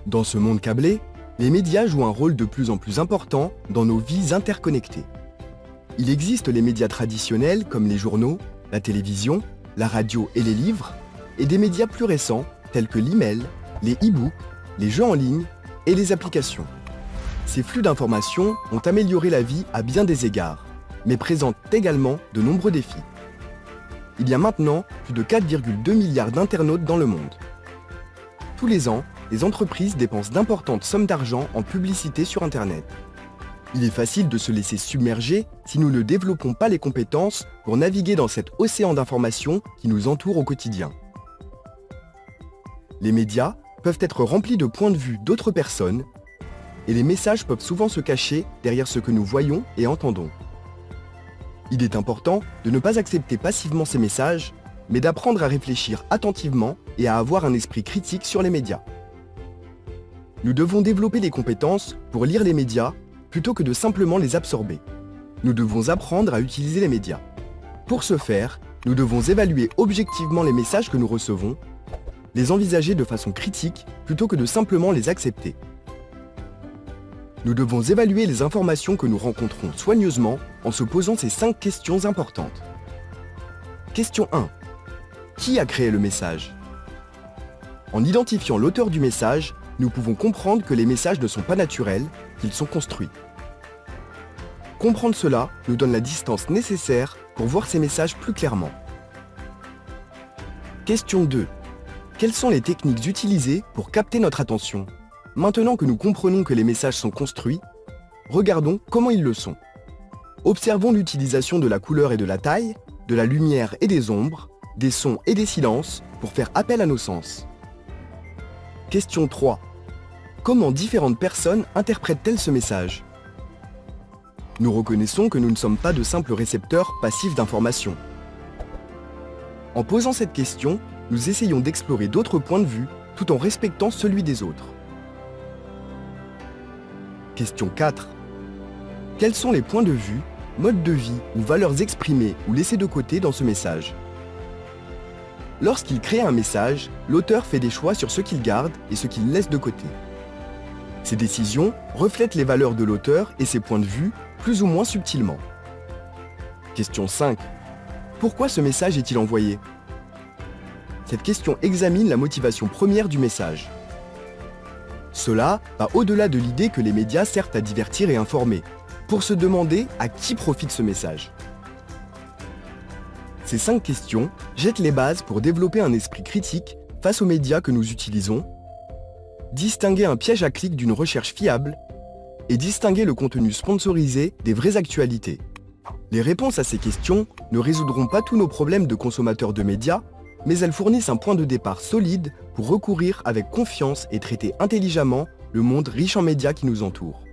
Dans ce monde câblé, les médias jouent un rôle de plus en plus important dans nos vies interconnectées. Il existe les médias traditionnels comme les journaux, la télévision, la radio et les livres, et des médias plus récents tels que l'email, les e-books, les jeux en ligne et les applications. Ces flux d'informations ont amélioré la vie à bien des égards, mais présentent également de nombreux défis. Il y a maintenant plus de 4,2 milliards d'internautes dans le monde. Tous les ans, les entreprises dépensent d'importantes sommes d'argent en publicité sur Internet. Il est facile de se laisser submerger si nous ne développons pas les compétences pour naviguer dans cet océan d'informations qui nous entoure au quotidien. Les médias peuvent être remplis de points de vue d'autres personnes, et les messages peuvent souvent se cacher derrière ce que nous voyons et entendons. Il est important de ne pas accepter passivement ces messages, mais d'apprendre à réfléchir attentivement et à avoir un esprit critique sur les médias. Nous devons développer les compétences pour lire les médias plutôt que de simplement les absorber. Nous devons apprendre à utiliser les médias. Pour ce faire, nous devons évaluer objectivement les messages que nous recevons, les envisager de façon critique plutôt que de simplement les accepter. Nous devons évaluer les informations que nous rencontrons soigneusement en se posant ces 5 questions importantes. Question 1. Qui a créé le message? En identifiant l'auteur du message, nous pouvons comprendre que les messages ne sont pas naturels, qu'ils sont construits. Comprendre cela nous donne la distance nécessaire pour voir ces messages plus clairement. Question 2. Quelles sont les techniques utilisées pour capter notre attention? Maintenant que nous comprenons que les messages sont construits, regardons comment ils le sont. Observons l'utilisation de la couleur et de la taille, de la lumière et des ombres, des sons et des silences pour faire appel à nos sens. Question 3. Comment différentes personnes interprètent-elles ce message? Nous reconnaissons que nous ne sommes pas de simples récepteurs passifs d'informations. En posant cette question, nous essayons d'explorer d'autres points de vue tout en respectant celui des autres. Question 4. Quels sont les points de vue, modes de vie ou valeurs exprimées ou laissées de côté dans ce message? Lorsqu'il crée un message, l'auteur fait des choix sur ce qu'il garde et ce qu'il laisse de côté. Ces décisions reflètent les valeurs de l'auteur et ses points de vue, plus ou moins subtilement. Question 5. Pourquoi ce message est-il envoyé? Cette question examine la motivation première du message. Cela va au-delà de l'idée que les médias servent à divertir et informer, pour se demander à qui profite ce message. Ces 5 questions jettent les bases pour développer un esprit critique face aux médias que nous utilisons, distinguer un piège à clic d'une recherche fiable et distinguer le contenu sponsorisé des vraies actualités. Les réponses à ces questions ne résoudront pas tous nos problèmes de consommateurs de médias, mais elles fournissent un point de départ solide pour recourir avec confiance et traiter intelligemment le monde riche en médias qui nous entoure.